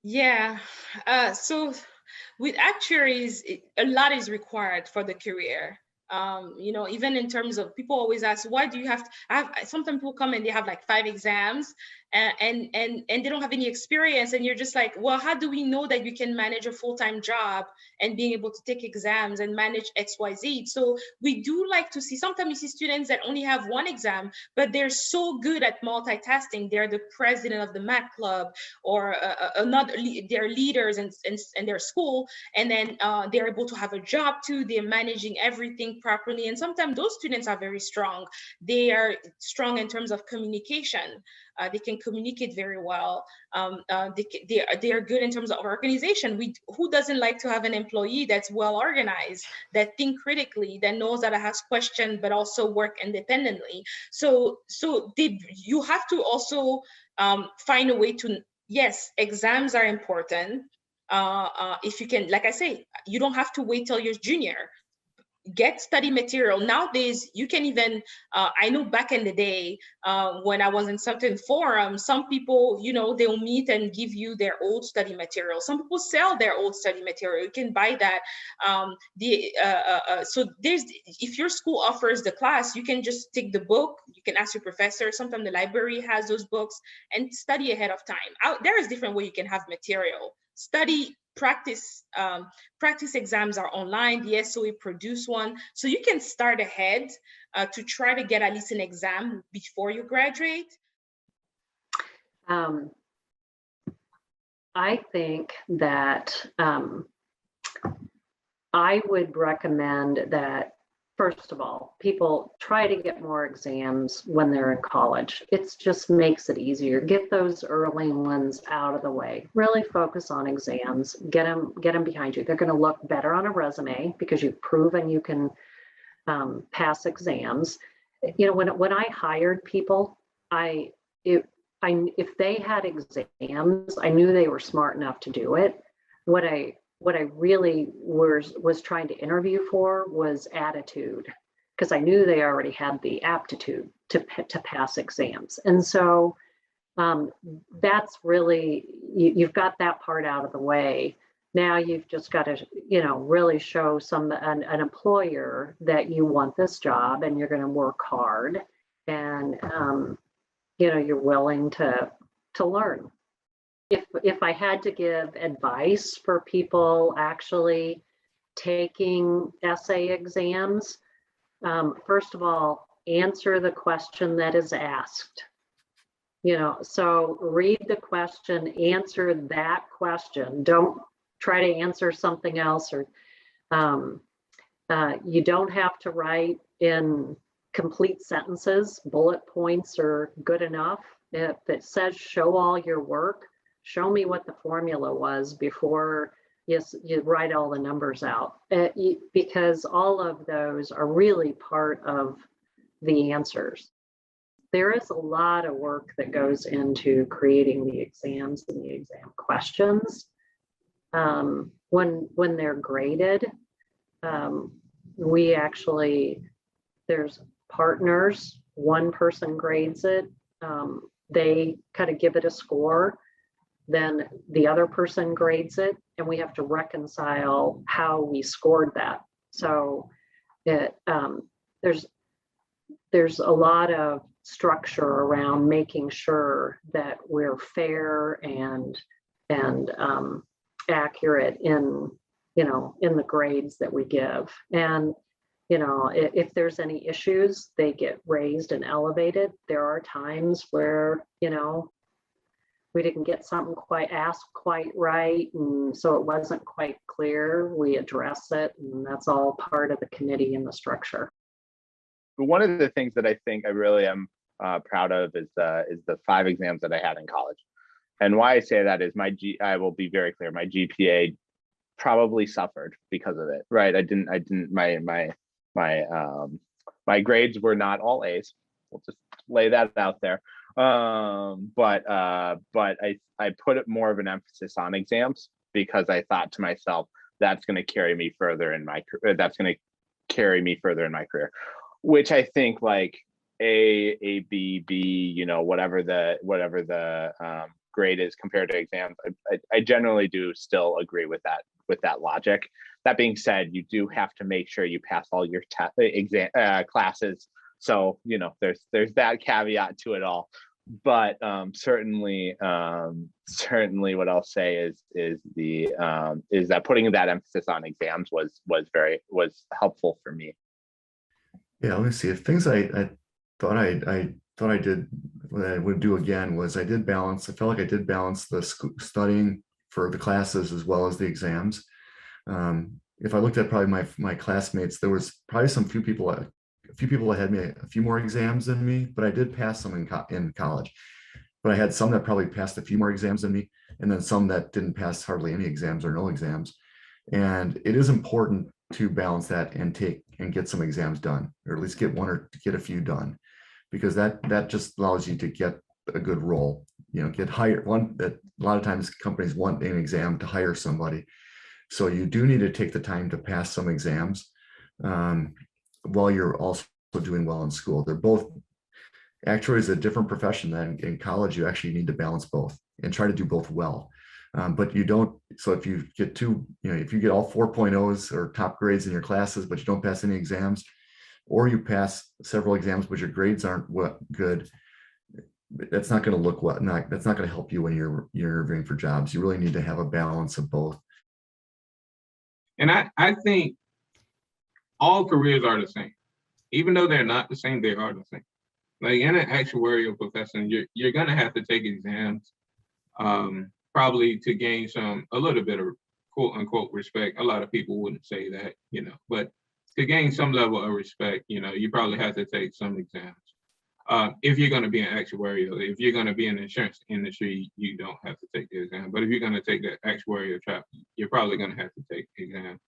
Yeah. So with actuaries, a lot is required for the career. Even in terms of people always ask, why do you have to have, sometimes people come and they have like 5 exams and they don't have any experience. And you're just like, well, how do we know that you can manage a full-time job and being able to take exams and manage XYZ? So we do like to see, sometimes you see students that only have 1 exam, but they're so good at multitasking. They're the president of the math club, or another, they're leaders in their school, and then they're able to have a job too. They're managing everything properly, and sometimes those students are very strong. They are strong in terms of communication. They can communicate very well. They are good in terms of organization. Who doesn't like to have an employee that's well organized, that think critically, that knows how to ask questions, but also work independently? You have to also find a way to, yes, exams are important. If you can, like I say, you don't have to wait till you're junior. Get study material. Nowadays, you can even, I know back in the day, when I was in certain forums, some people, they'll meet and give you their old study material. Some people sell their old study material. You can buy that. So if your school offers the class, you can just take the book. You can ask your professor. Sometimes the library has those books, and study ahead of time. There is different way you can have material. Study, practice exams are online. The SOE produce one, so you can start ahead to try to get at least an exam before you graduate. I think that I would recommend that, first of all, people try to get more exams when they're in college. It just makes it easier. Get those early ones out of the way. Really focus on exams. Get them behind you. They're going to look better on a resume because you've proven you can pass exams. When I hired people, if they had exams, I knew they were smart enough to do it. What I really was trying to interview for was attitude, because I knew they already had the aptitude to pass exams. And so that's really, you've got that part out of the way. Now you've just got to, really show an employer that you want this job and you're going to work hard, and you're willing to learn. If I had to give advice for people actually taking essay exams, first of all, answer the question that is asked. So read the question, answer that question. Don't try to answer something else, or you don't have to write in complete sentences. Bullet points are good enough. If it says show all your work, show me what the formula was before you write all the numbers out, because all of those are really part of the answers. There is a lot of work that goes into creating the exams and the exam questions. When they're graded, there's partners, one person grades it, they kind of give it a score, then the other person grades it, and we have to reconcile how we scored that. So there's a lot of structure around making sure that we're fair and accurate in the grades that we give. And if there's any issues, they get raised and elevated. There are times where we didn't get something asked quite right, and so it wasn't quite clear. We address it, and that's all part of the committee and the structure. But one of the things that I think I really am proud of is the 5 exams that I had in college. And why I say that is I will be very clear, my GPA probably suffered because of it, right? My grades were not all A's. We'll just lay that out there. But I put more of an emphasis on exams because I thought to myself, that's going to carry me further in my career, which I think like A, B, B, whatever the grade is compared to exams. I generally do still agree with that logic. That being said, you do have to make sure you pass all your classes. So, you know, there's that caveat to it all. But certainly what I'll say is that putting that emphasis on exams was helpful for me. Yeah, let me see. If things I thought I did what I would do again was I felt like I did balance the studying for the classes as well as the exams. If I looked at probably my classmates, there was probably a few people that had me a few more exams than me, but I did pass some in college. But I had some that probably passed a few more exams than me, and then some that didn't pass hardly any exams or no exams. And it is important to balance that and get some exams done, or at least get a few done, because that just allows you to get a good role, you know, get hired. That a lot of times companies want an exam to hire somebody. So you do need to take the time to pass some exams while you're also doing well in school. They're both, actuary is a different profession than in college. You actually need to balance both and try to do both well. But you don't, so if you get if you get all 4.0s or top grades in your classes, but you don't pass any exams, or you pass several exams, but your grades aren't good, that's not going to look well. That's not going to help you when you're interviewing for jobs. You really need to have a balance of both. And I think all careers are the same. Even though they're not the same, they are the same. Like in an actuarial profession, you're going to have to take exams, probably to gain a little bit of quote unquote respect. A lot of people wouldn't say that, you know, but to gain some level of respect, you know, you probably have to take some exams. If you're going to be an actuarial, if you're going to be in the insurance industry, you don't have to take the exam. But if you're going to take the actuarial track, you're probably going to have to take exams.